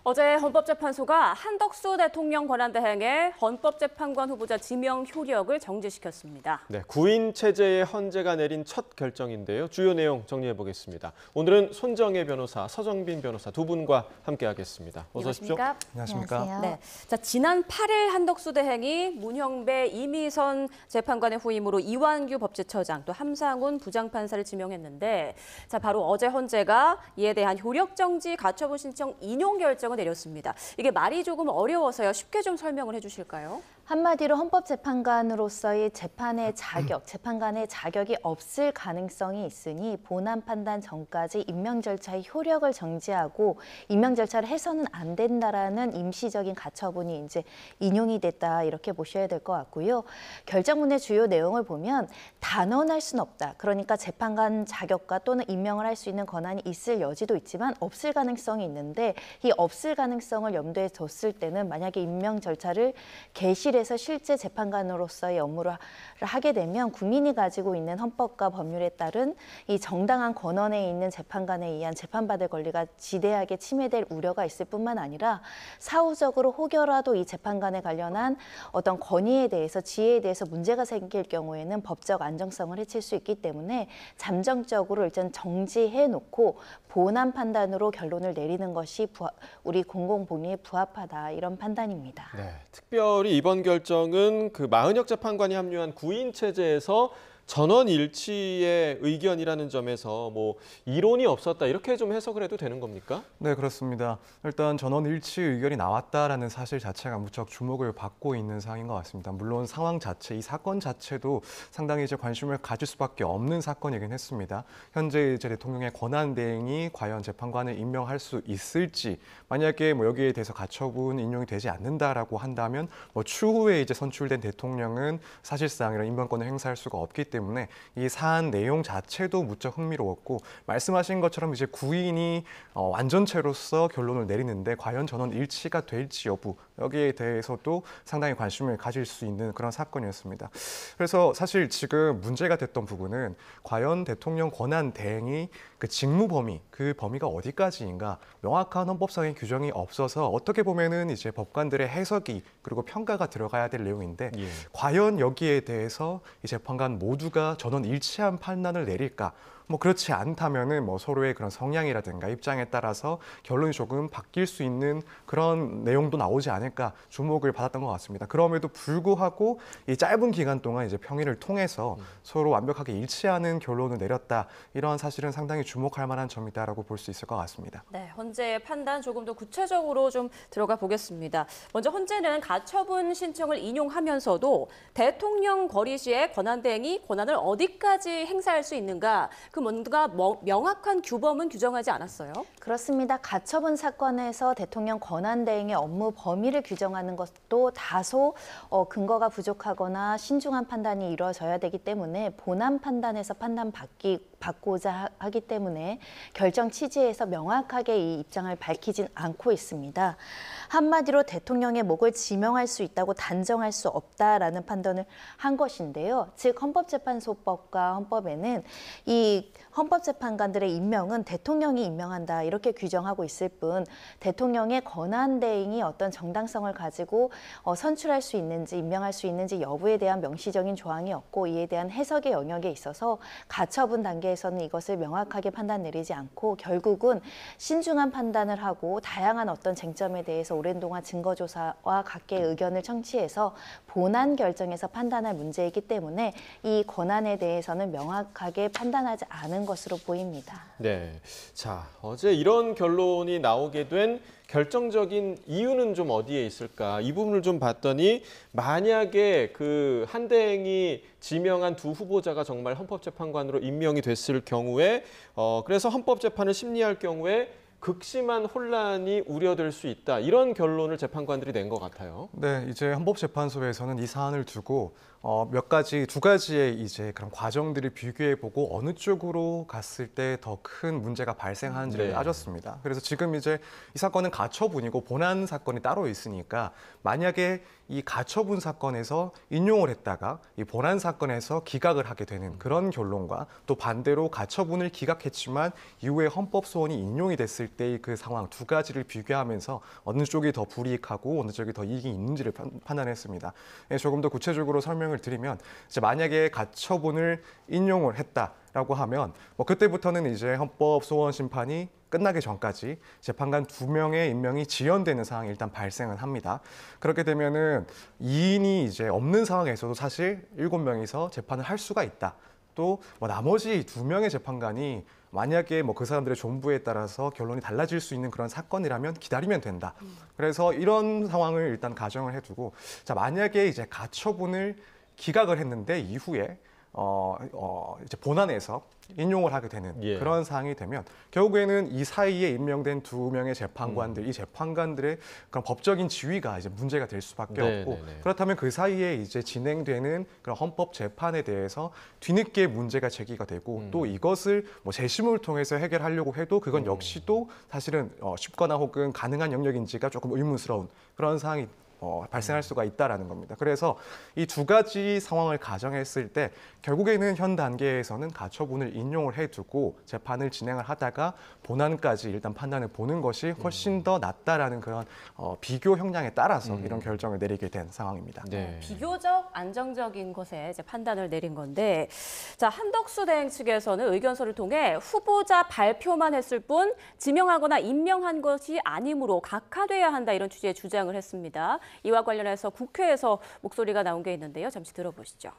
어제 헌법재판소가 한덕수 대통령 권한대행의 헌법재판관 후보자 지명 효력을 정지시켰습니다. 네, 구인 체제의 헌재가 내린 첫 결정인데요. 주요 내용 정리해 보겠습니다. 오늘은 손정혜 변호사, 서정빈 변호사 두 분과 함께하겠습니다. 어서 오십시오. 안녕하십니까. 네, 자, 지난 8일 한덕수 대행이 문형배 이미선 재판관의 후임으로 이완규 법제처장 또 함상훈 부장판사를 지명했는데, 자, 바로 어제 헌재가 이에 대한 효력정지 가처분 신청 인용 결정을 내렸습니다. 이게 말이 조금 어려워서요. 쉽게 좀 설명을 해주실까요? 한마디로 헌법재판관으로서의 재판의 자격, 재판관의 자격이 없을 가능성이 있으니 본안 판단 전까지 임명 절차의 효력을 정지하고 임명 절차를 해서는 안 된다라는 임시적인 가처분이 이제 인용이 됐다 이렇게 보셔야 될 것 같고요. 결정문의 주요 내용을 보면 단언할 수는 없다. 그러니까 재판관 자격과 또는 임명을 할 수 있는 권한이 있을 여지도 있지만 없을 가능성이 있는데 이 없을 가능성을 염두에 뒀을 때는 만약에 임명 절차를 개시해서 실제 재판관으로서의 업무를 하게 되면 국민이 가지고 있는 헌법과 법률에 따른 이 정당한 권한에 있는 재판관에 의한 재판받을 권리가 지대하게 침해될 우려가 있을 뿐만 아니라 사후적으로 혹여라도 이 재판관에 관련한 어떤 권위에 대해서 지혜에 대해서 문제가 생길 경우에는 법적 안정성을 해칠 수 있기 때문에 잠정적으로 일단 정지해놓고 본안 판단으로 결론을 내리는 것이 우리 공공본의에 부합하다 이런 판단입니다. 네, 특별히 이번 결정은 그 마은혁 재판관이 합류한 구인 체제에서 전원 일치의 의견이라는 점에서 뭐 이론이 없었다 이렇게 좀 해석을 해도 되는 겁니까? 네, 그렇습니다. 일단 전원 일치 의견이 나왔다라는 사실 자체가 무척 주목을 받고 있는 상황인 것 같습니다. 물론 상황 자체, 이 사건 자체도 상당히 이제 관심을 가질 수밖에 없는 사건이긴 했습니다. 현재 이제 대통령의 권한 대행이 과연 재판관을 임명할 수 있을지, 만약에 뭐 여기에 대해서 가처분 인용이 되지 않는다라고 한다면 뭐 추후에 이제 선출된 대통령은 사실상 이런 임명권을 행사할 수가 없기 때문에 이 사안 내용 자체도 무척 흥미로웠고, 말씀하신 것처럼 이제 구인이 완전체로서 결론을 내리는데 과연 전원 일치가 될지 여부, 여기에 대해서도 상당히 관심을 가질 수 있는 그런 사건이었습니다. 그래서 사실 지금 문제가 됐던 부분은 과연 대통령 권한 대행이 그 직무 범위, 그 범위가 어디까지인가, 명확한 헌법상의 규정이 없어서 어떻게 보면은 이제 법관들의 해석이 그리고 평가가 들어가야 될 내용인데 과연 여기에 대해서 이 재판관 모두가 전원 일치한 판단을 내릴까? 뭐 그렇지 않다면은 뭐 서로의 그런 성향이라든가 입장에 따라서 결론이 조금 바뀔 수 있는 그런 내용도 나오지 않을까 주목을 받았던 것 같습니다. 그럼에도 불구하고 이 짧은 기간 동안 이제 평의를 통해서 서로 완벽하게 일치하는 결론을 내렸다. 이런 사실은 상당히 주목할 만한 점이다라고 볼 수 있을 것 같습니다. 네, 헌재의 판단 조금 더 구체적으로 좀 들어가 보겠습니다. 먼저 헌재는 가처분 신청을 인용하면서도 대통령 거리 시에 권한대행이 권한을 어디까지 행사할 수 있는가, 그 뭔가 명확한 규범은 규정하지 않았어요? 그렇습니다. 가처분 사건에서 대통령 권한대행의 업무 범위를 규정하는 것도 다소 근거가 부족하거나 신중한 판단이 이루어져야 되기 때문에 본안 판단에서 받고자 하기 때문에 결정 취지에서 명확하게 이 입장을 밝히진 않고 있습니다. 한마디로 대통령의 목을 지명할 수 있다고 단정할 수 없다라는 판단을 한 것인데요. 즉 헌법재판소법과 헌법에는 이 헌법재판관들의 임명은 대통령이 임명한다 이렇게 규정하고 있을 뿐 대통령의 권한대행이 어떤 정당성을 가지고 선출할 수 있는지 임명할 수 있는지 여부에 대한 명시적인 조항이 없고 이에 대한 해석의 영역에 있어서 가처분 단계에서는 이것을 명확하게 판단 내리지 않고 결국은 신중한 판단을 하고 다양한 어떤 쟁점에 대해서 오랜 동안 증거조사와 각계의 의견을 청취해서 본안 결정에서 판단할 문제이기 때문에 이 권한에 대해서는 명확하게 판단하지 않은 것으로 보입니다. 네, 자, 어제 이런 결론이 나오게 된 결정적인 이유는 좀 어디에 있을까? 이 부분을 좀 봤더니 만약에 그 한대행이 지명한 두 후보자가 정말 헌법재판관으로 임명이 됐을 경우에 그래서 헌법재판을 심리할 경우에 극심한 혼란이 우려될 수 있다. 이런 결론을 재판관들이 낸 것 같아요. 네, 이제 헌법재판소에서는 이 사안을 두고 두 가지의 이제 그런 과정들을 비교해보고 어느 쪽으로 갔을 때 더 큰 문제가 발생하는지를 따졌습니다. 그래서 지금 이제 이 사건은 가처분이고 본안 사건이 따로 있으니까 만약에 이 가처분 사건에서 인용을 했다가 이 본안 사건에서 기각을 하게 되는 그런 결론과 또 반대로 가처분을 기각했지만 이후에 헌법 소원이 인용이 됐을 그때의 그 상황 두 가지를 비교하면서 어느 쪽이 더 불이익하고 어느 쪽이 더 이익이 있는지를 판단했습니다. 조금 더 구체적으로 설명을 드리면 이제 만약에 가처분을 인용을 했다라고 하면 뭐 그때부터는 이제 헌법 소원 심판이 끝나기 전까지 재판관 2명의 임명이 지연되는 상황이 일단 발생은 합니다. 그렇게 되면은 이인이 이제 없는 상황에서도 사실 7명이서 재판을 할 수가 있다. 또 뭐 나머지 2명의 재판관이 만약에 뭐 그 사람들의 존부에 따라서 결론이 달라질 수 있는 그런 사건이라면 기다리면 된다. 그래서 이런 상황을 일단 가정을 해두고 자 만약에 이제 가처분을 기각을 했는데 이후에 이제 본안에서 인용을 하게 되는 예. 그런 상황이 되면 결국에는 이 사이에 임명된 2명의 재판관들, 이 재판관들의 그런 법적인 지위가 이제 문제가 될 수밖에 네, 없고 네, 네. 그렇다면 그 사이에 이제 진행되는 그런 헌법 재판에 대해서 뒤늦게 문제가 제기가 되고 또 이것을 뭐 재심을 통해서 해결하려고 해도 그건 역시도 사실은 쉽거나 혹은 가능한 영역인지가 조금 의문스러운 그런 상황이 발생할 수가 있다라는 겁니다. 그래서 이 두 가지 상황을 가정했을 때 결국에는 현 단계에서는 가처분을 인용을 해두고 재판을 진행을 하다가 본안까지 일단 판단을 보는 것이 훨씬 더 낫다라는 그런 비교 형량에 따라서 이런 결정을 내리게 된 상황입니다. 네. 비교적 안정적인 것에 이제 판단을 내린 건데, 자 한덕수 대행 측에서는 의견서를 통해 후보자 발표만 했을 뿐 지명하거나 임명한 것이 아니므로 각하돼야 한다 이런 취지의 주장을 했습니다. 이와 관련해서 국회에서 목소리가 나온 게 있는데요. 잠시 들어보시죠.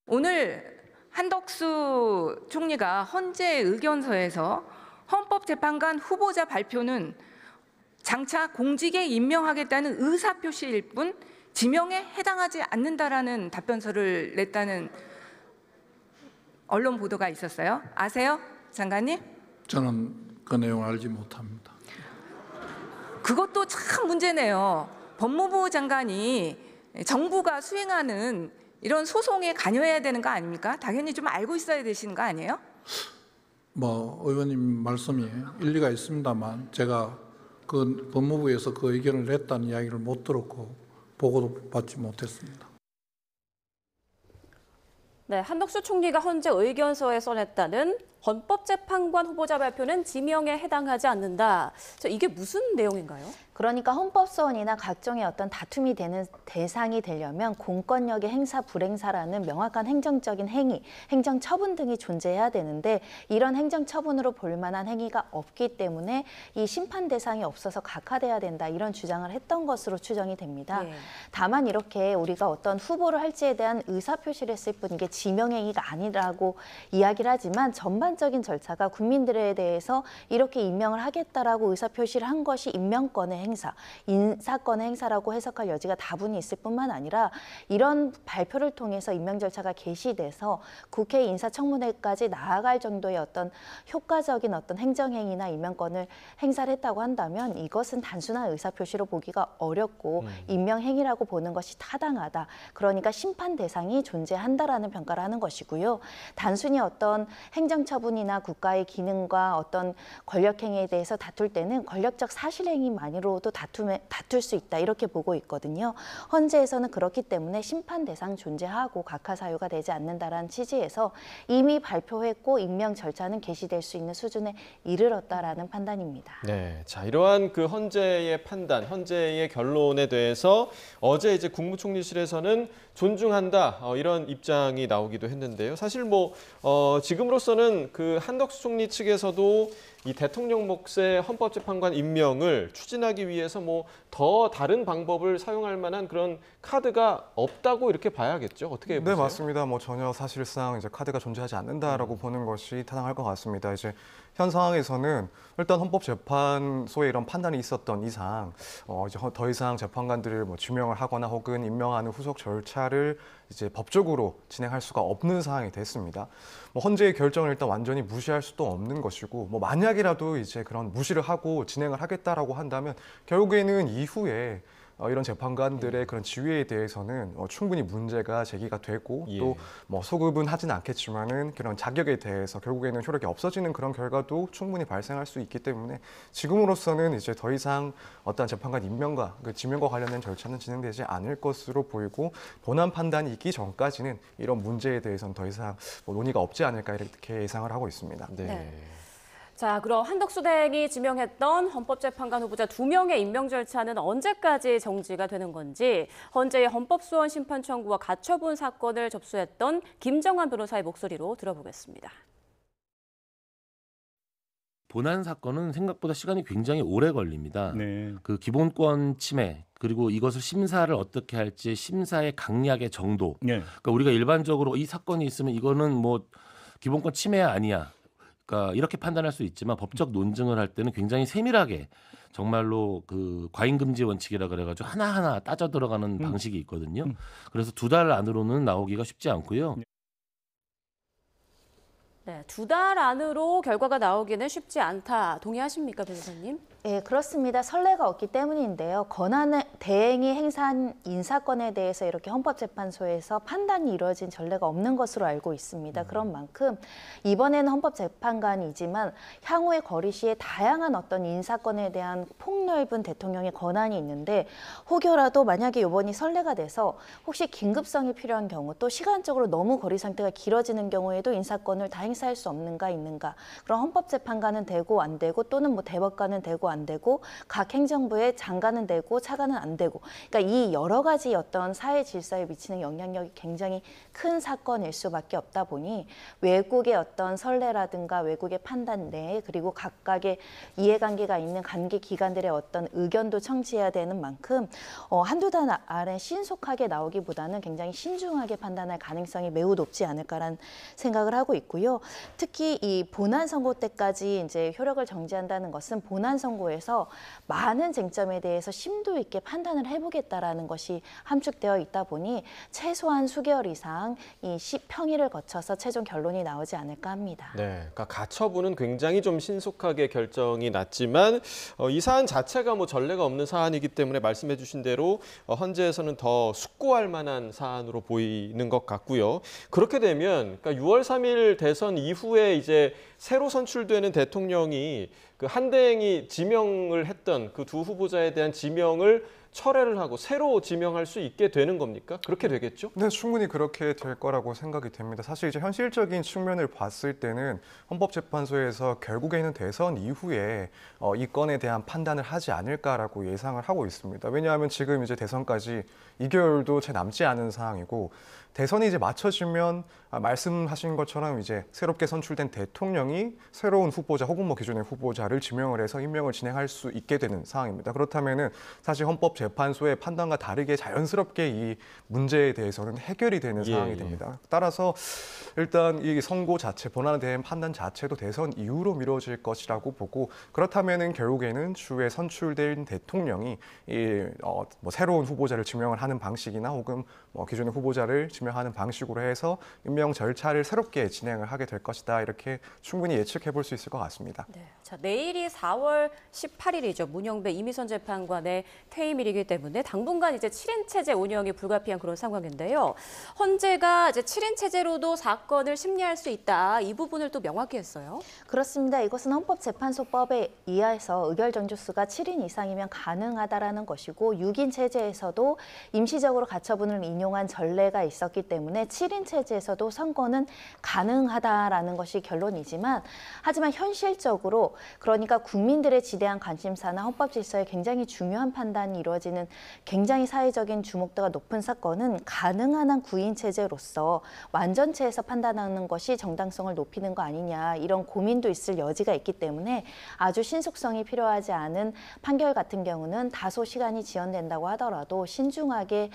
오늘 한덕수 총리가 헌재 의견서에서 헌법재판관 후보자 발표는 장차 공직에 임명하겠다는 의사표시일 뿐 지명에 해당하지 않는다라는 답변서를 냈다는 언론 보도가 있었어요. 아세요, 장관님? 저는 그 내용 알지 못합니다. 그것도 참 문제네요. 법무부 장관이 정부가 수행하는 이런 소송에 관여해야 되는 거 아닙니까? 당연히 좀 알고 있어야 되시는 거 아니에요? 뭐 의원님 말씀이 일리가 있습니다만 제가 그 법무부에서 그 의견을 냈다는 이야기를 못 들었고 보고도 받지 못했습니다. 네, 한덕수 총리가 헌재 의견서에 써냈다는 헌법재판관 후보자 발표는 지명에 해당하지 않는다. 이게 무슨 내용인가요? 그러니까 헌법소원이나 각종의 어떤 다툼이 되는 대상이 되려면 공권력의 행사, 불행사라는 명확한 행정적인 행위, 행정처분 등이 존재해야 되는데 이런 행정처분으로 볼 만한 행위가 없기 때문에 이 심판 대상이 없어서 각하돼야 된다 이런 주장을 했던 것으로 추정이 됩니다. 예. 다만 이렇게 우리가 어떤 후보를 할지에 대한 의사표시를 했을 뿐 이게 지명행위가 아니라고 이야기를 하지만 전반적인 절차가 국민들에 대해서 이렇게 임명을 하겠다라고 의사표시를 한 것이 임명권의 행사, 인사권의 행사라고 해석할 여지가 다분히 있을 뿐만 아니라 이런 발표를 통해서 임명 절차가 개시돼서 국회 인사청문회까지 나아갈 정도의 어떤 효과적인 어떤 행정행위나 임명권을 행사를 했다고 한다면 이것은 단순한 의사표시로 보기가 어렵고 임명행위라고 보는 것이 타당하다. 그러니까 심판 대상이 존재한다라는 평가를 하는 것이고요. 단순히 어떤 행정처분이나 국가의 기능과 어떤 권력행위에 대해서 다툴 때는 권력적 사실행위만으로도 다툴 수 있다 이렇게 보고 있거든요. 헌재에서는 그렇기 때문에 심판 대상 존재하고 각하 사유가 되지 않는다라는 취지에서 이미 발표했고 임명 절차는 개시될 수 있는 수준에 이르렀다라는 판단입니다. 네, 자 이러한 그 헌재의 판단, 헌재의 결론에 대해서 어제 이제 국무총리실에서는 존중한다 이런 입장이 나오기도 했는데요. 사실 뭐 지금으로서는 그 한덕수 총리 측에서도 이 대통령 몫의 헌법재판관 임명을 추진하기 위해서 뭐 더 다른 방법을 사용할 만한 그런 카드가 없다고 이렇게 봐야겠죠. 어떻게 보세요? 네, 맞습니다. 뭐 전혀 사실상 이제 카드가 존재하지 않는다라고 보는 것이 타당할 것 같습니다. 이제 현 상황에서는 일단 헌법재판소에 이런 판단이 있었던 이상 이제 더 이상 재판관들을 뭐 지명을 하거나 혹은 임명하는 후속 절차를 이제 법적으로 진행할 수가 없는 상황이 됐습니다. 뭐 헌재의 결정을 일단 완전히 무시할 수도 없는 것이고 뭐 만약이라도 이제 그런 무시를 하고 진행을 하겠다라고 한다면 결국에는 이후에 이런 재판관들의 그런 지위에 대해서는 충분히 문제가 제기가 되고 예. 또 뭐 소급은 하진 않겠지만은 그런 자격에 대해서 결국에는 효력이 없어지는 그런 결과도 충분히 발생할 수 있기 때문에 지금으로서는 이제 더 이상 어떤 재판관 임명과 그 지명과 관련된 절차는 진행되지 않을 것으로 보이고 본안 판단이 있기 전까지는 이런 문제에 대해서는 더 이상 뭐 논의가 없지 않을까 이렇게 예상을 하고 있습니다. 네. 네. 자, 그럼 한덕수 대행이 지명했던 헌법재판관 후보자 2명의 임명 절차는 언제까지 정지가 되는 건지 헌재의 헌법소원 심판 청구와 가처분 사건을 접수했던 김정환 변호사의 목소리로 들어보겠습니다. 본안 사건은 생각보다 시간이 굉장히 오래 걸립니다. 네. 그 기본권 침해 그리고 이것을 심사를 어떻게 할지 심사의 강약의 정도. 네. 그러니까 우리가 일반적으로 이 사건이 있으면 이거는 뭐 기본권 침해 아니야. 그러니까 이렇게 판단할 수 있지만 법적 논증을 할 때는 굉장히 세밀하게 정말로 그 과잉금지 원칙이라 그래가지고 하나하나 따져 들어가는 방식이 있거든요. 그래서 2달 안으로는 나오기가 쉽지 않고요. 네, 2달 안으로 결과가 나오기는 쉽지 않다. 동의하십니까, 변호사님? 네, 그렇습니다. 선례가 없기 때문인데요. 권한을 대행이 행사한 인사건에 대해서 이렇게 헌법재판소에서 판단이 이루어진 전례가 없는 것으로 알고 있습니다. 그런 만큼 이번에는 헌법재판관이지만 향후의 거리 시에 다양한 어떤 인사건에 대한 폭넓은 대통령의 권한이 있는데 혹여라도 만약에 이번이 선례가 돼서 혹시 긴급성이 필요한 경우 또 시간적으로 너무 거리 상태가 길어지는 경우에도 인사권을 다 행사할 수 없는가 있는가. 그럼 헌법재판관은 되고 안 되고 또는 뭐 대법관은 되고 안 되고 각 행정부의 장관은 되고 차관은 안 되고 그러니까 이 여러 가지 어떤 사회 질서에 미치는 영향력이 굉장히 큰 사건일 수밖에 없다 보니 외국의 어떤 선례라든가 외국의 판단 내에 그리고 각각의 이해관계가 있는 관계 기관들의 어떤 의견도 청취해야 되는 만큼 한두 달 안에 신속하게 나오기보다는 굉장히 신중하게 판단할 가능성이 매우 높지 않을까라는 생각을 하고 있고요. 특히 이 본안 선고 때까지 이제 효력을 정지한다는 것은 본안 선고에서 많은 쟁점에 대해서 심도 있게 판단을 해보겠다라는 것이 함축되어 있다 보니 최소한 수개월 이상 이 평일을 거쳐서 최종 결론이 나오지 않을까 합니다. 네, 그러니까 가처분은 굉장히 좀 신속하게 결정이 났지만 이 사안 자체가 뭐 전례가 없는 사안이기 때문에 말씀해 주신 대로 헌재에서는 더 숙고할 만한 사안으로 보이는 것 같고요. 그렇게 되면 그러니까 6월 3일 대선 이후에 이제 새로 선출되는 대통령이 그 한대행이 지명을 했던 그 2 후보자에 대한 지명을 철회를 하고 새로 지명할 수 있게 되는 겁니까? 그렇게 되겠죠? 네, 충분히 그렇게 될 거라고 생각이 됩니다. 사실 이제 현실적인 측면을 봤을 때는 헌법재판소에서 결국에는 대선 이후에 이 건에 대한 판단을 하지 않을까라고 예상을 하고 있습니다. 왜냐하면 지금 이제 대선까지 2개월도 채 남지 않은 상황이고 대선이 이제 맞춰지면 말씀하신 것처럼 이제 새롭게 선출된 대통령이 새로운 후보자 혹은 뭐 기존의 후보자를 지명을 해서 임명을 진행할 수 있게 되는 상황입니다. 그렇다면은 사실 헌법재판소의 판단과 다르게 자연스럽게 이 문제에 대해서는 해결이 되는 상황이 됩니다. 따라서 일단 이 선고 자체, 본안에 대한 판단 자체도 대선 이후로 미뤄질 것이라고 보고 그렇다면은 결국에는 추후에 선출된 대통령이 뭐 새로운 후보자를 지명을 하는 방식이나 혹은 뭐 기존의 후보자를 지명하는 방식으로 해서 임명 절차를 새롭게 진행을 하게 될 것이다. 이렇게 충분히 예측해 볼 수 있을 것 같습니다. 네. 자, 내일이 4월 18일이죠. 문영배 이미선 재판관의 퇴임일이기 때문에 당분간 이제 7인 체제 운영이 불가피한 그런 상황인데요. 헌재가 이제 7인 체제로도 사건을 심리할 수 있다. 이 부분을 또 명확히 했어요. 그렇습니다. 이것은 헌법재판소법에 의해서 의결 정주수가 7인 이상이면 가능하다라는 것이고 6인 체제에서도 임시적으로 가처분을 인용한 전례가 있었기 때문에 7인 체제에서도 선고는 가능하다라는 것이 결론이지만 하지만 현실적으로 그러니까 국민들의 지대한 관심사나 헌법 질서에 굉장히 중요한 판단이 이루어지는 굉장히 사회적인 주목도가 높은 사건은 가능한 한 9인 체제로서 완전체에서 판단하는 것이 정당성을 높이는 거 아니냐 이런 고민도 있을 여지가 있기 때문에 아주 신속성이 필요하지 않은 판결 같은 경우는 다소 시간이 지연된다고 하더라도 신중하게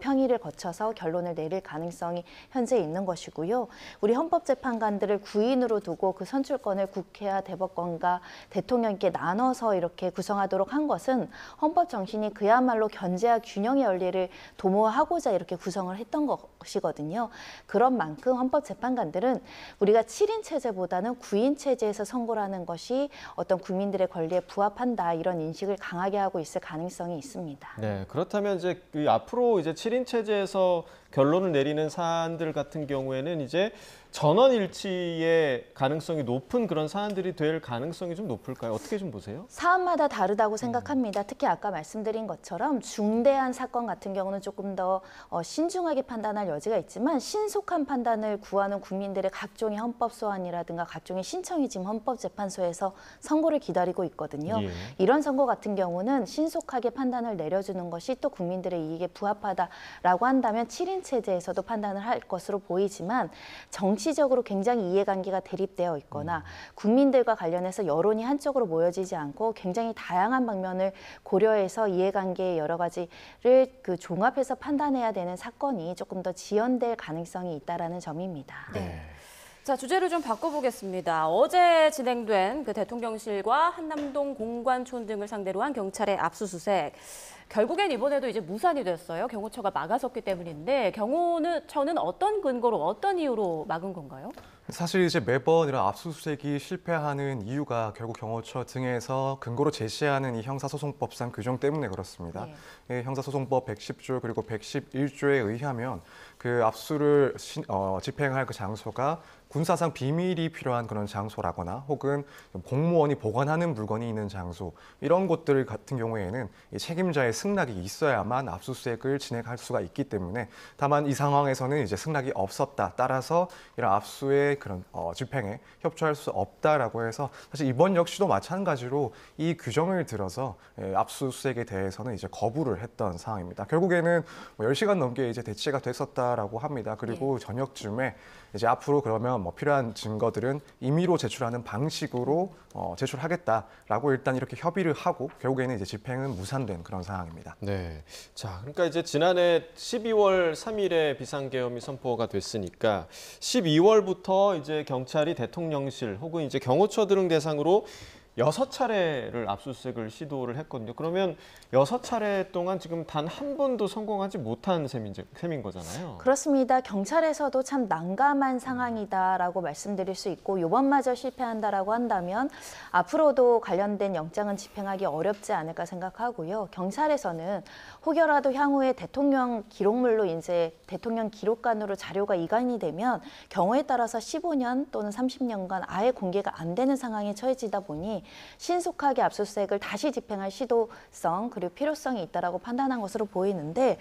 평일을 거쳐서 결론을 내릴 가능성이 현재 있는 것이고요. 우리 헌법재판관들을 9인으로 두고 그 선출권을 국회와 대법관과 대통령께 나눠서 이렇게 구성하도록 한 것은 헌법 정신이 그야말로 견제와 균형의 원리를 도모하고자 이렇게 구성을 했던 것이거든요. 그런 만큼 헌법재판관들은 우리가 7인 체제보다는 9인 체제에서 선고를 하는 것이 어떤 국민들의 권리에 부합한다 이런 인식을 강하게 하고 있을 가능성이 있습니다. 네, 그렇다면 이제 앞으로 이제 7인 체제에서 결론을 내리는 사안들 같은 경우에는 이제 전원 일치의 가능성이 높은 그런 사안들이 될 가능성이 좀 높을까요? 어떻게 좀 보세요? 사안마다 다르다고 생각합니다. 특히 아까 말씀드린 것처럼 중대한 사건 같은 경우는 조금 더 신중하게 판단할 여지가 있지만 신속한 판단을 구하는 국민들의 각종의 헌법 소환이라든가 각종의 신청이 지금 헌법재판소에서 선고를 기다리고 있거든요. 예. 이런 선고 같은 경우는 신속하게 판단을 내려주는 것이 또 국민들의 이익에 부합하다라고 한다면 7인 체제에서도 판단을 할 것으로 보이지만 정치적으로 굉장히 이해관계가 대립되어 있거나 국민들과 관련해서 여론이 한쪽으로 모여지지 않고 굉장히 다양한 방면을 고려해서 이해관계의 여러 가지를 종합해서 판단해야 되는 사건이 조금 더 지연될 가능성이 있다라는 점입니다. 네. 자, 주제를 좀 바꿔보겠습니다. 어제 진행된 그 대통령실과 한남동 공관촌 등을 상대로 한 경찰의 압수수색. 결국엔 이번에도 이제 무산이 됐어요. 경호처가 막아섰기 때문인데 경호처는 어떤 근거로 어떤 이유로 막은 건가요? 사실 이제 매번 이런 압수수색이 실패하는 이유가 결국 경호처 등에서 근거로 제시하는 이 형사소송법상 규정 때문에 그렇습니다. 예, 형사소송법 110조 그리고 111조에 의하면 그 압수를 집행할 그 장소가 군사상 비밀이 필요한 그런 장소라거나 혹은 공무원이 보관하는 물건이 있는 장소 이런 곳들 같은 경우에는 이 책임자의 승낙이 있어야만 압수수색을 진행할 수가 있기 때문에 다만 이 상황에서는 이제 승낙이 없었다. 따라서 이런 압수의 그런 집행에 협조할 수 없다라고 해서 사실 이번 역시도 마찬가지로 이 규정을 들어서 압수수색에 대해서는 이제 거부를 했던 상황입니다. 결국에는 10시간 넘게 이제 대치가 됐었다라고 합니다. 그리고 저녁쯤에 이제 앞으로 그러면 뭐 필요한 증거들은 임의로 제출하는 방식으로 제출하겠다라고 일단 이렇게 협의를 하고 결국에는 이제 집행은 무산된 그런 상황입니다. 네. 자, 그러니까 이제 지난해 12월 3일에 비상계엄이 선포가 됐으니까 12월부터 이제 경찰이 대통령실 혹은 이제 경호처 등 대상으로 6차례를 압수수색을 시도를 했거든요. 그러면 6차례 동안 지금 단 한 번도 성공하지 못한 셈인 거잖아요. 그렇습니다. 경찰에서도 참 난감한 상황이다라고 말씀드릴 수 있고 이번마저 실패한다라고 한다면 앞으로도 관련된 영장은 집행하기 어렵지 않을까 생각하고요. 경찰에서는 혹여라도 향후에 대통령 기록물로 이제 대통령 기록관으로 자료가 이관이 되면 경우에 따라서 15년 또는 30년간 아예 공개가 안 되는 상황에 처해지다 보니 신속하게 압수수색을 다시 집행할 시도성 그리고 필요성이 있다라고 판단한 것으로 보이는데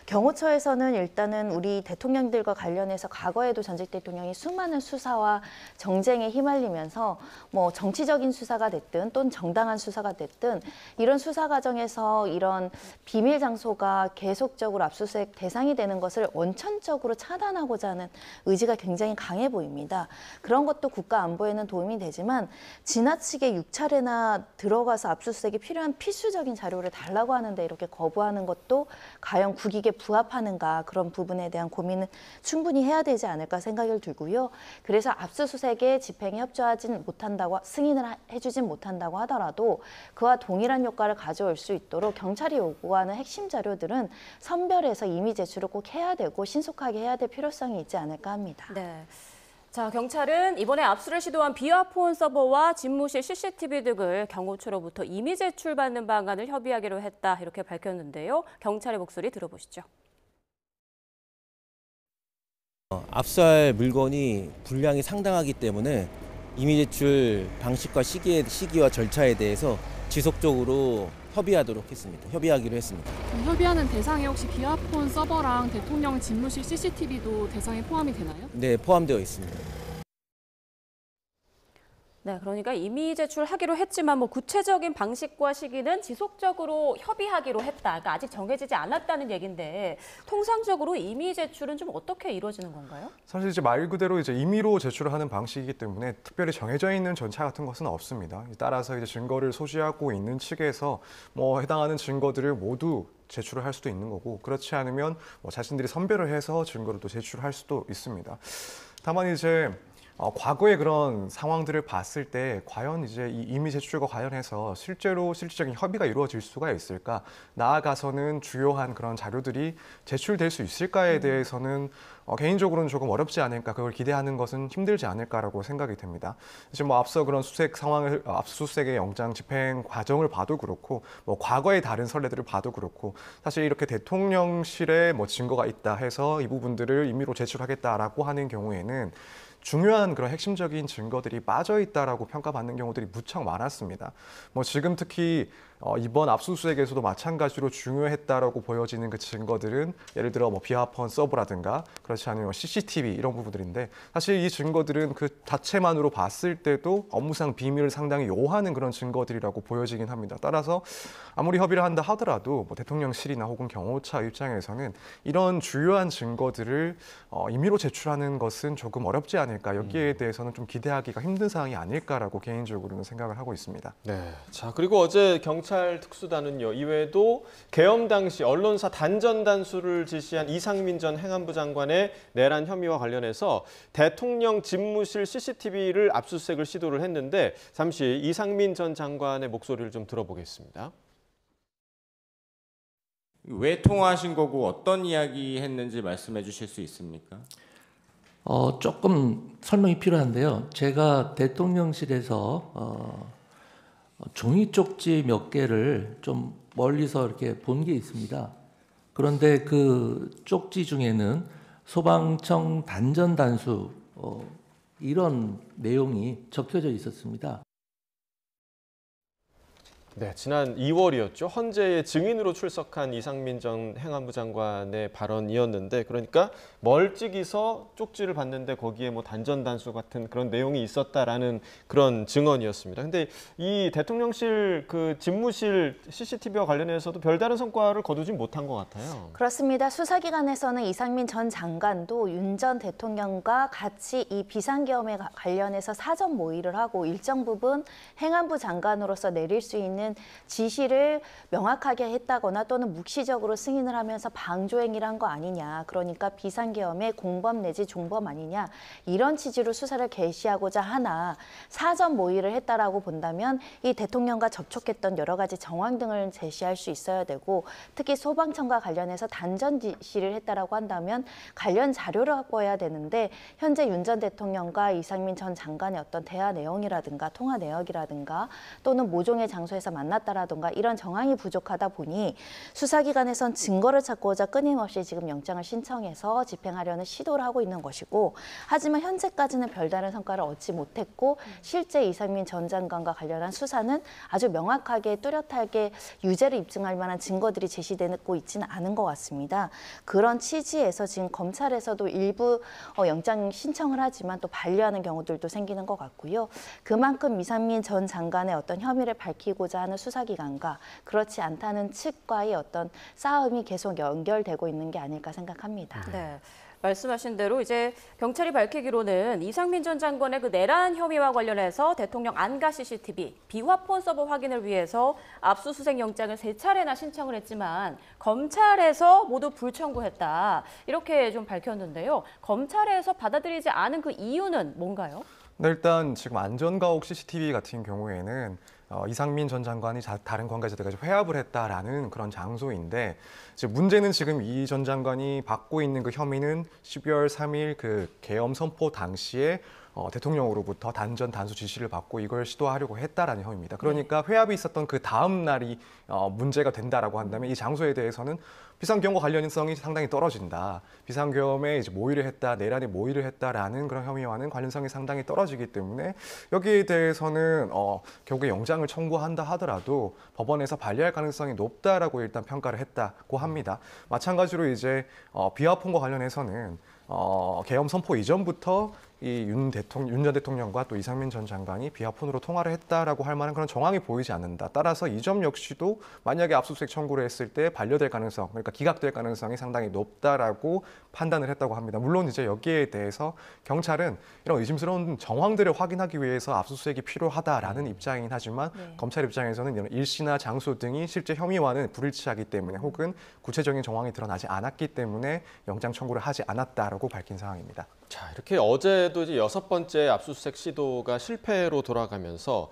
경호처에서는 일단은 우리 대통령들과 관련해서 과거에도 전직 대통령이 수많은 수사와 정쟁에 휘말리면서 뭐 정치적인 수사가 됐든 또는 정당한 수사가 됐든 이런 수사 과정에서 이런 비밀 장소가 계속적으로 압수수색 대상이 되는 것을 원천적으로 차단하고자 하는 의지가 굉장히 강해 보입니다. 그런 것도 국가 안보에는 도움이 되지만 지나치게 6차례나 들어가서 압수수색이 필요한 필수적인 자료를 달라고 하는데 이렇게 거부하는 것도 과연 국익에 부합하는가 그런 부분에 대한 고민은 충분히 해야 되지 않을까 생각이 들고요. 그래서 압수수색에 집행에 협조하진 못한다고 승인을 해주진 못한다고 하더라도 그와 동일한 효과를 가져올 수 있도록 경찰이 요구하는 핵심 자료들은 선별해서 임의 제출을 꼭 해야 되고 신속하게 해야 될 필요성이 있지 않을까 합니다. 네. 자, 경찰은 이번에 압수를 시도한 비화폰 서버와 집무실 CCTV 등을 경호처로부터 임의 제출받는 방안을 협의하기로 했다 이렇게 밝혔는데요. 경찰의 목소리 들어보시죠. 압수할 물건이 분량이 상당하기 때문에 임의 제출 방식과 시기와 절차에 대해서 지속적으로 협의하기로 했습니다. 협의하는 대상에 혹시 비화폰 서버랑 대통령 집무실 CCTV도 대상에 포함이 되나요? 네, 포함되어 있습니다. 네, 그러니까 임의 제출하기로 했지만 뭐 구체적인 방식과 시기는 지속적으로 협의하기로 했다. 그러니까 아직 정해지지 않았다는 얘기인데 통상적으로 임의 제출은 좀 어떻게 이루어지는 건가요? 사실 이제 말 그대로 이제 임의로 제출을 하는 방식이기 때문에 특별히 정해져 있는 절차 같은 것은 없습니다. 따라서 이제 증거를 소지하고 있는 측에서 뭐 해당하는 증거들을 모두 제출을 할 수도 있는 거고 그렇지 않으면 뭐 자신들이 선별을 해서 증거를 또 제출할 수도 있습니다. 다만 이제 과거의 그런 상황들을 봤을 때 과연 이제 이 이미 제출과 관련해서 실제로 실질적인 협의가 이루어질 수가 있을까? 나아가서는 주요한 그런 자료들이 제출될 수 있을까에 대해서는 개인적으로는 조금 어렵지 않을까, 그걸 기대하는 것은 힘들지 않을까라고 생각이 됩니다. 지금 뭐 앞서 그런 수색 상황을, 압수수색의 영장 집행 과정을 봐도 그렇고, 뭐 과거의 다른 선례들을 봐도 그렇고, 사실 이렇게 대통령실에 뭐 증거가 있다 해서 이 부분들을 임의로 제출하겠다라고 하는 경우에는 중요한 그런 핵심적인 증거들이 빠져 있다라고 평가받는 경우들이 무척 많았습니다. 뭐 지금 특히 이번 압수수색에서도 마찬가지로 중요했다라고 보여지는 그 증거들은 예를 들어 뭐 비하폰 서버라든가 그렇지 않으면 CCTV 이런 부분들인데, 사실 이 증거들은 그 자체만으로 봤을 때도 업무상 비밀을 상당히 요하는 그런 증거들이라고 보여지긴 합니다. 따라서 아무리 협의를 한다 하더라도 뭐 대통령실이나 혹은 경호처 입장에서는 이런 주요한 증거들을 임의로 제출하는 것은 조금 어렵지 않을까, 여기에 대해서는 좀 기대하기가 힘든 사항이 아닐까라고 개인적으로는 생각을 하고 있습니다. 네. 자, 그리고 어제 경찰 특수단은요, 이외에도 계엄 당시 언론사 단전 단수를 지시한 이상민 전 행안부 장관의 내란 혐의와 관련해서 대통령 집무실 CCTV를 압수수색을 시도를 했는데, 잠시 이상민 전 장관의 목소리를 좀 들어보겠습니다. 왜 통화하신 거고 어떤 이야기 했는지 말씀해 주실 수 있습니까? 조금 설명이 필요한데요. 제가 대통령실에서 종이 쪽지 몇 개를 좀 멀리서 이렇게 본 게 있습니다. 그런데 그 쪽지 중에는 소방청 단전 단수 이런 내용이 적혀져 있었습니다. 네, 지난 2월이었죠. 헌재의 증인으로 출석한 이상민 전 행안부 장관의 발언이었는데, 그러니까 멀찍이서 쪽지를 봤는데 거기에 뭐 단전 단수 같은 그런 내용이 있었다라는 그런 증언이었습니다. 근데 이 대통령실 그 집무실 CCTV와 관련해서도 별다른 성과를 거두진 못한 것 같아요. 그렇습니다. 수사기관에서는 이상민 전 장관도 윤 전 대통령과 같이 이 비상계엄에 관련해서 사전 모의를 하고 일정 부분 행안부 장관으로서 내릴 수 있는 지시를 명확하게 했다거나 또는 묵시적으로 승인을 하면서 방조행위를 한 거 아니냐. 그러니까 비상계엄의 공범 내지 종범 아니냐. 이런 취지로 수사를 개시하고자 하나 사전 모의를 했다라고 본다면 이 대통령과 접촉했던 여러 가지 정황 등을 제시할 수 있어야 되고, 특히 소방청과 관련해서 단전 지시를 했다라고 한다면 관련 자료를 확보해야 되는데, 현재 윤 전 대통령과 이상민 전 장관의 어떤 대화 내용이라든가 통화 내역이라든가 또는 모종의 장소에서 만났다라든가 이런 정황이 부족하다 보니 수사기관에선 증거를 찾고자 끊임없이 지금 영장을 신청해서 집행하려는 시도를 하고 있는 것이고, 하지만 현재까지는 별다른 성과를 얻지 못했고 실제 이상민 전 장관과 관련한 수사는 아주 명확하게 뚜렷하게 유죄를 입증할 만한 증거들이 제시되고 있지는 않은 것 같습니다. 그런 취지에서 지금 검찰에서도 일부 영장 신청을 하지만 또 반려하는 경우들도 생기는 것 같고요. 그만큼 이상민 전 장관의 어떤 혐의를 밝히고자 하는 수사기관과 그렇지 않다는 측과의 어떤 싸움이 계속 연결되고 있는 게 아닐까 생각합니다. 네. 말씀하신 대로 이제 경찰이 밝히기로는 이상민 전 장관의 그 내란 혐의와 관련해서 대통령 안가 CCTV, 비화폰 서버 확인을 위해서 압수수색 영장을 3차례나 신청을 했지만 검찰에서 모두 불청구했다. 이렇게 좀 밝혔는데요. 검찰에서 받아들이지 않은 그 이유는 뭔가요? 네, 일단 지금 안전가옥 CCTV 같은 경우에는 이상민 전 장관이 다른 관계자들까지 회합을 했다라는 그런 장소인데, 문제는 지금 이 전 장관이 받고 있는 그 혐의는 12월 3일 그 계엄 선포 당시에 대통령으로부터 단전 단수 지시를 받고 이걸 시도하려고 했다라는 혐의입니다. 그러니까 회합이 있었던 그 다음 날이 문제가 된다라고 한다면 이 장소에 대해서는 비상계엄과 관련성이 상당히 떨어진다. 비상계엄에 이제 모의를 했다, 내란에 모의를 했다라는 그런 혐의와는 관련성이 상당히 떨어지기 때문에 여기에 대해서는 결국에 영장을 청구한다 하더라도 법원에서 반려할 가능성이 높다라고 일단 평가를 했다고 합니다. 마찬가지로 이제 비화폰과 관련해서는 계엄 선포 이전부터 이 윤 전 대통령과 또 이상민 전 장관이 비화폰으로 통화를 했다라고 할 만한 그런 정황이 보이지 않는다. 따라서 이 점 역시도 만약에 압수수색 청구를 했을 때 반려될 가능성, 그러니까 기각될 가능성이 상당히 높다라고 판단을 했다고 합니다. 물론 이제 여기에 대해서 경찰은 이런 의심스러운 정황들을 확인하기 위해서 압수수색이 필요하다라는 입장이긴 하지만 검찰 입장에서는 이런 일시나 장소 등이 실제 혐의와는 불일치하기 때문에 혹은 구체적인 정황이 드러나지 않았기 때문에 영장 청구를 하지 않았다라고 밝힌 상황입니다. 자, 이렇게 어제도 이제 6번째 압수수색 시도가 실패로 돌아가면서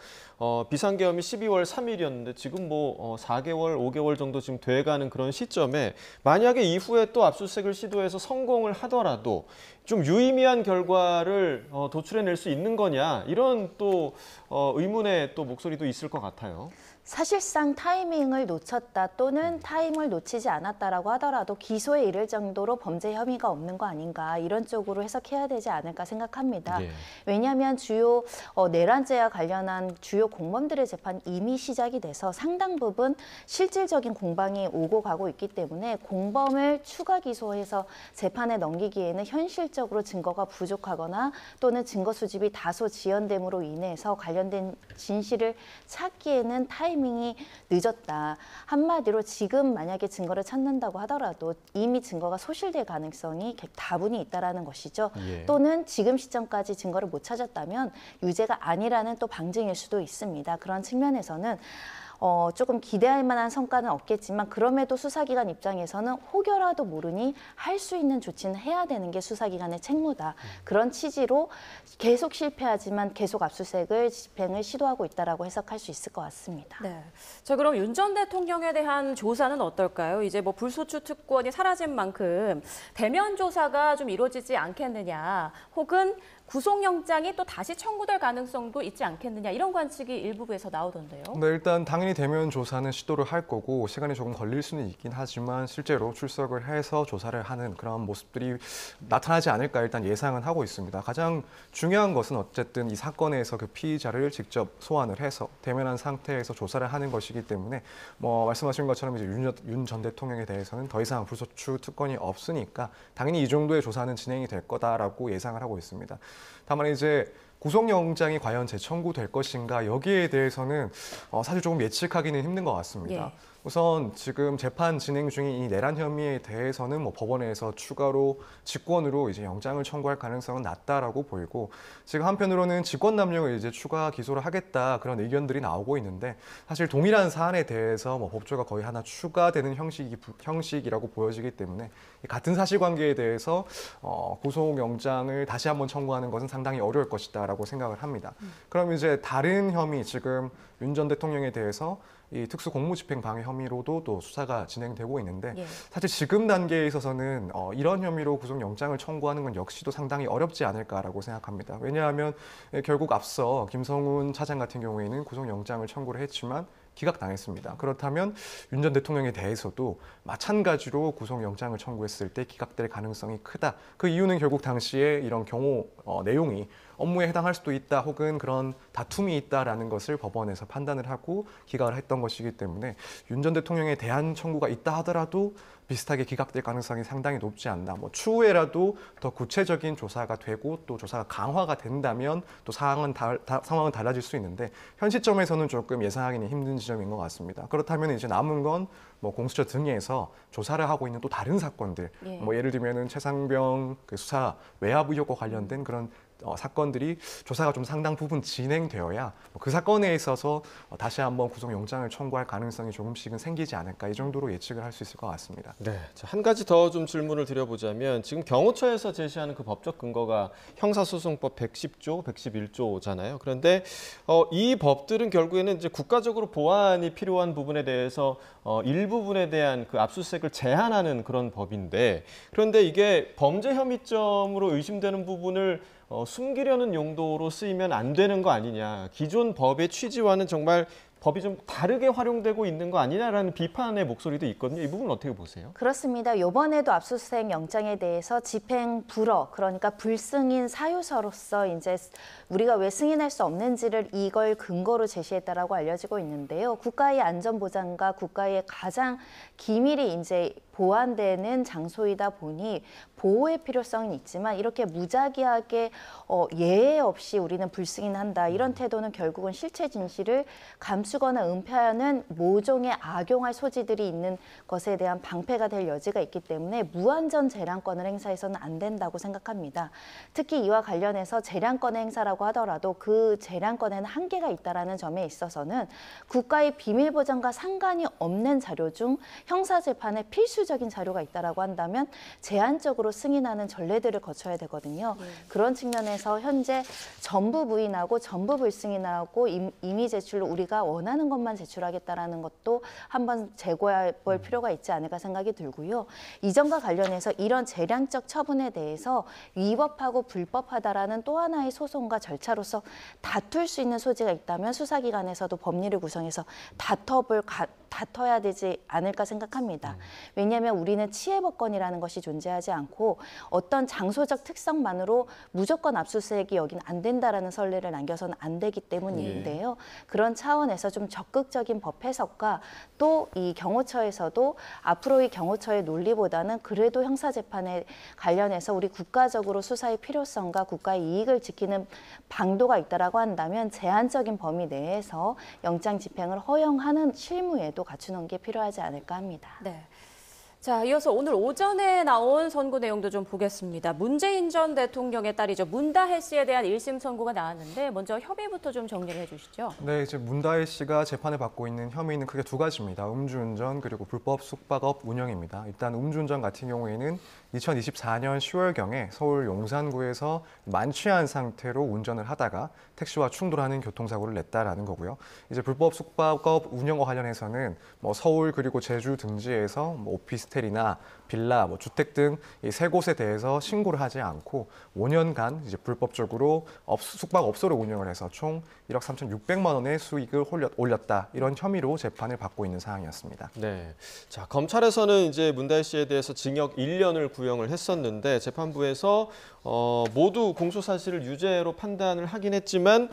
비상계엄이 12월 3일이었는데 지금 뭐 4개월, 5개월 정도 지금 돼가는 그런 시점에 만약에 이후에 또 압수수색을 시도해서 성공을 하더라도 좀 유의미한 결과를 도출해낼 수 있는 거냐 이런 또 의문의 또 목소리도 있을 것 같아요. 사실상 타이밍을 놓쳤다 또는 타이밍을 놓치지 않았다라고 하더라도 기소에 이를 정도로 범죄 혐의가 없는 거 아닌가 이런 쪽으로 해석해야 되지 않을까 생각합니다. 예. 왜냐하면 주요 내란죄와 관련한 주요 공범들의 재판이 이미 시작이 돼서 상당 부분 실질적인 공방이 오고 가고 있기 때문에 공범을 추가 기소해서 재판에 넘기기에는 현실적으로 증거가 부족하거나 또는 증거 수집이 다소 지연됨으로 인해서 관련된 진실을 찾기에는 타이밍이 늦었다. 한마디로 지금 만약에 증거를 찾는다고 하더라도 이미 증거가 소실될 가능성이 다분히 있다라는 것이죠. 예. 또는 지금 시점까지 증거를 못 찾았다면 유죄가 아니라는 또 방증일 수도 있습니다. 그런 측면에서는 조금 기대할 만한 성과는 없겠지만 그럼에도 수사기관 입장에서는 혹여라도 모르니 할 수 있는 조치는 해야 되는 게 수사기관의 책무다. 그런 취지로 계속 실패하지만 계속 압수수색을 집행을 시도하고 있다라고 해석할 수 있을 것 같습니다. 네. 자, 그럼 윤 전 대통령에 대한 조사는 어떨까요? 이제 뭐 불소추 특권이 사라진 만큼 대면 조사가 좀 이루어지지 않겠느냐, 혹은 구속영장이 또 다시 청구될 가능성도 있지 않겠느냐 이런 관측이 일부에서 나오던데요. 네, 일단 당연히 대면 조사는 시도를 할 거고 시간이 조금 걸릴 수는 있긴 하지만 실제로 출석을 해서 조사를 하는 그런 모습들이 나타나지 않을까 일단 예상은 하고 있습니다. 가장 중요한 것은 어쨌든 이 사건에서 그 피의자를 직접 소환을 해서 대면한 상태에서 조사를 하는 것이기 때문에 뭐 말씀하신 것처럼 이제 윤 전 대통령에 대해서는 더 이상 불소추 특권이 없으니까 당연히 이 정도의 조사는 진행이 될 거다라고 예상을 하고 있습니다. 다만 이제 구속영장이 과연 재청구될 것인가 여기에 대해서는 사실 조금 예측하기는 힘든 것 같습니다. 예. 우선 지금 재판 진행 중인 이 내란 혐의에 대해서는 뭐 법원에서 추가로 직권으로 이제 영장을 청구할 가능성은 낮다라고 보이고 지금 한편으로는 직권남용을 이제 추가 기소를 하겠다 그런 의견들이 나오고 있는데 사실 동일한 사안에 대해서 뭐 법조가 거의 하나 추가되는 형식이라고 보여지기 때문에 같은 사실관계에 대해서 구속영장을 다시 한번 청구하는 것은 상당히 어려울 것이다라고 생각을 합니다. 그럼 이제 다른 혐의 지금 윤 전 대통령에 대해서 이 특수 공무집행 방해 혐의로도 또 수사가 진행되고 있는데 예. 사실 지금 단계에 있어서는 이런 혐의로 구속영장을 청구하는 건 역시도 상당히 어렵지 않을까라고 생각합니다. 왜냐하면 결국 앞서 김성훈 차장 같은 경우에는 구속영장을 청구를 했지만 기각당했습니다. 그렇다면 윤 전 대통령에 대해서도 마찬가지로 구속영장을 청구했을 때 기각될 가능성이 크다. 그 이유는 결국 당시에 이런 경호 내용이 업무에 해당할 수도 있다 혹은 그런 다툼이 있다라는 것을 법원에서 판단을 하고 기각을 했던 것이기 때문에 윤 전 대통령에 대한 청구가 있다 하더라도 비슷하게 기각될 가능성이 상당히 높지 않나. 뭐 추후에라도 더 구체적인 조사가 되고 또 조사가 강화가 된다면 또 상황은 달라질 수 있는데 현 시점에서는 조금 예상하기는 힘든 지점인 것 같습니다. 그렇다면 이제 남은 건 뭐 공수처 등에서 조사를 하고 있는 또 다른 사건들, 예. 뭐 예를 들면은 최상병 그 수사 외압 의혹과 관련된 그런 사건들이 조사가 좀 상당 부분 진행되어야 그 사건에 있어서 다시 한번 구속영장을 청구할 가능성이 조금씩은 생기지 않을까 이 정도로 예측을 할 수 있을 것 같습니다. 네, 자, 한 가지 더 좀 질문을 드려보자면 지금 경호처에서 제시하는 그 법적 근거가 형사소송법 110조, 111조잖아요. 그런데 이 법들은 결국에는 이제 국가적으로 보완이 필요한 부분에 대해서 일부분에 대한 그 압수수색을 제한하는 그런 법인데 그런데 이게 범죄 혐의점으로 의심되는 부분을 숨기려는 용도로 쓰이면 안 되는 거 아니냐. 기존 법의 취지와는 정말 법이 좀 다르게 활용되고 있는 거 아니냐라는 비판의 목소리도 있거든요. 이 부분은 어떻게 보세요? 그렇습니다. 이번에도 압수수색 영장에 대해서 집행 불허, 그러니까 불승인 사유서로서 이제 우리가 왜 승인할 수 없는지를 이걸 근거로 제시했다라고 알려지고 있는데요. 국가의 안전보장과 국가의 가장 기밀이 이제 보완되는 장소이다 보니 보호의 필요성은 있지만 이렇게 무작위하게 예외 없이 우리는 불승인한다. 이런 태도는 결국은 실체 진실을 감추거나 은폐하는 모종의 악용할 소지들이 있는 것에 대한 방패가 될 여지가 있기 때문에 무한전 재량권을 행사해서는 안 된다고 생각합니다. 특히 이와 관련해서 재량권의 행사라고 하더라도 그 재량권에는 한계가 있다는 점에 있어서는 국가의 비밀보장과 상관이 없는 자료 중 형사재판의 필수 필수적인 자료가 있다라고 한다면 제한적으로 승인하는 전례들을 거쳐야 되거든요. 그런 측면에서 현재 전부 부인하고 전부 불승인하고 임의 제출로 우리가 원하는 것만 제출하겠다라는 것도 한번 재고해 볼 필요가 있지 않을까 생각이 들고요. 이전과 관련해서 이런 재량적 처분에 대해서 위법하고 불법하다라는 또 하나의 소송과 절차로서 다툴 수 있는 소지가 있다면 수사기관에서도 법리를 구성해서 다퉈야 되지 않을까 생각합니다. 왜냐하면 우리는 치해법권이라는 것이 존재하지 않고 어떤 장소적 특성만으로 무조건 압수수색이 여긴 안 된다라는 선례를 남겨서는 안 되기 때문인데요. 그런 차원에서 좀 적극적인 법 해석과 또 이 경호처에서도 앞으로의 경호처의 논리보다는 그래도 형사재판에 관련해서 우리 국가적으로 수사의 필요성과 국가의 이익을 지키는 방도가 있다라고 한다면 제한적인 범위 내에서 영장 집행을 허용하는 실무에도 갖추는 게 필요하지 않을까 합니다. 네. 자, 이어서 오늘 오전에 나온 선고 내용도 좀 보겠습니다. 문재인 전 대통령의 딸이죠. 문다혜 씨에 대한 1심 선고가 나왔는데 먼저 혐의부터 좀 정리를 해주시죠. 네, 이제 문다혜 씨가 재판을 받고 있는 혐의는 크게 두 가지입니다. 음주운전 그리고 불법 숙박업 운영입니다. 일단 음주운전 같은 경우에는 2024년 10월경에 서울 용산구에서 만취한 상태로 운전을 하다가 택시와 충돌하는 교통사고를 냈다라는 거고요. 이제 불법 숙박업 운영과 관련해서는 서울 그리고 제주 등지에서 오피스텔이나 빌라, 주택 등 세 곳에 대해서 신고를 하지 않고 5년간 이제 불법적으로 숙박업소를 운영을 해서 총 1억 3,600만 원의 수익을 올렸다. 이런 혐의로 재판을 받고 있는 상황이었습니다. 네. 자, 검찰에서는 이제 문다혜 씨에 대해서 징역 1년을 구형을 했었는데 재판부에서 모두 공소 사실을 유죄로 판단을 하긴 했지만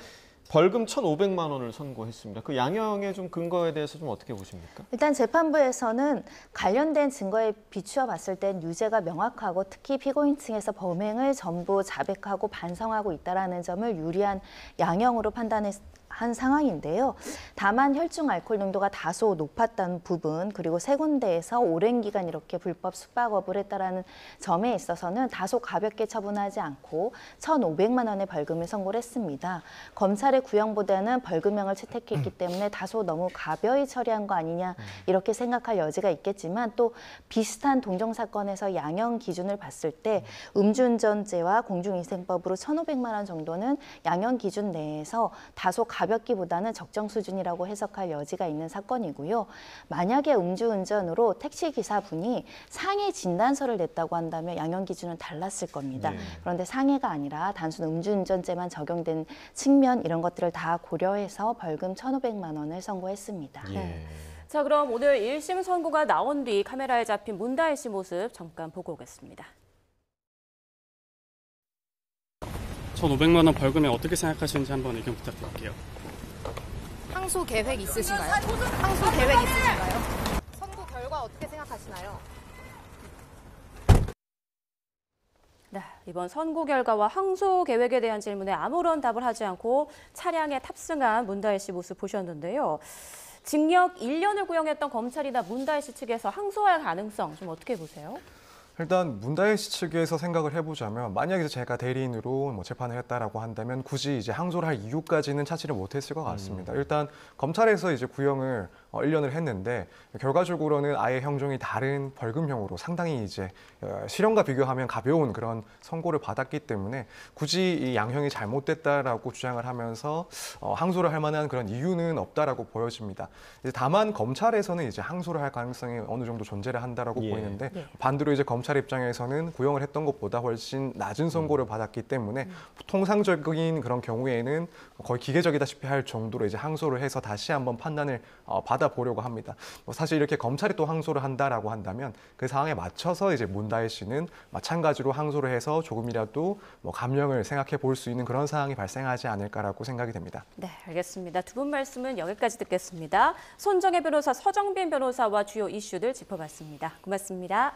벌금 1,500만 원을 선고했습니다. 그 양형의 좀 근거에 대해서 좀 어떻게 보십니까? 일단 재판부에서는 관련된 증거에 비추어 봤을 땐 유죄가 명확하고 특히 피고인 층에서 범행을 전부 자백하고 반성하고 있다는 점을 유리한 양형으로 한 상황인데요. 다만 혈중 알코올 농도가 다소 높았다는 부분 그리고 세 군데에서 오랜 기간 이렇게 불법 숙박업을 했다라는 점에 있어서는 다소 가볍게 처분하지 않고 1,500만 원의 벌금을 선고를 했습니다. 검찰의 구형보다는 벌금형을 채택했기 때문에 다소 너무 가벼이 처리한 거 아니냐 이렇게 생각할 여지가 있겠지만 또 비슷한 동종 사건에서 양형 기준을 봤을 때 음주운전죄와 공중위생법으로 1,500만 원 정도는 양형 기준 내에서 다소 가볍기보다는 적정 수준이라고 해석할 여지가 있는 사건이고요. 만약에 음주운전으로 택시기사분이 상해 진단서를 냈다고 한다면 양형 기준은 달랐을 겁니다. 그런데 상해가 아니라 단순 음주운전죄만 적용된 측면 이런 것들을 다 고려해서 벌금 1,500만 원을 선고했습니다. 네. 자, 그럼 오늘 1심 선고가 나온 뒤 카메라에 잡힌 문다혜 씨 모습 잠깐 보고 오겠습니다. 1,500만 원 벌금에 어떻게 생각하시는지 한번 의견 부탁드릴게요. 항소 계획 있으신가요? 항소 계획 있으신가요? 선고 결과 어떻게 생각하시나요? 네, 이번 선고 결과와 항소 계획에 대한 질문에 아무런 답을 하지 않고 차량에 탑승한 문다혜 씨 모습 보셨는데요. 징역 1년을 구형했던 검찰이나 문다혜 씨 측에서 항소할 가능성 좀 어떻게 보세요? 일단 문다혜 씨 측에서 생각을 해보자면 만약에 제가 대리인으로 재판을 했다라고 한다면 굳이 이제 항소를 할 이유까지는 찾지를 못했을 것 같습니다. 일단 검찰에서 이제 구형을 1년을 했는데 결과적으로는 아예 형종이 다른 벌금형으로 상당히 이제 실형과 비교하면 가벼운 그런 선고를 받았기 때문에 굳이 이 양형이 잘못됐다라고 주장을 하면서 항소를 할 만한 그런 이유는 없다라고 보여집니다. 이제 다만 검찰에서는 이제 항소를 할 가능성이 어느 정도 존재를 한다라고 보이는데 반대로 이제 검찰 입장에서는 구형을 했던 것보다 훨씬 낮은 선고를 받았기 때문에 통상적인 그런 경우에는 거의 기계적이다시피 할 정도로 이제 항소를 해서 다시 한번 판단을 받아보려고 합니다. 사실 이렇게 검찰이 또 항소를 한다라고 한다면 그 상황에 맞춰서 이제 문다혜 씨는 마찬가지로 항소를 해서 조금이라도 감형을 생각해 볼 수 있는 그런 상황이 발생하지 않을까라고 생각이 됩니다. 네, 알겠습니다. 두 분 말씀은 여기까지 듣겠습니다. 손정혜 변호사, 서정빈 변호사와 주요 이슈들 짚어봤습니다. 고맙습니다.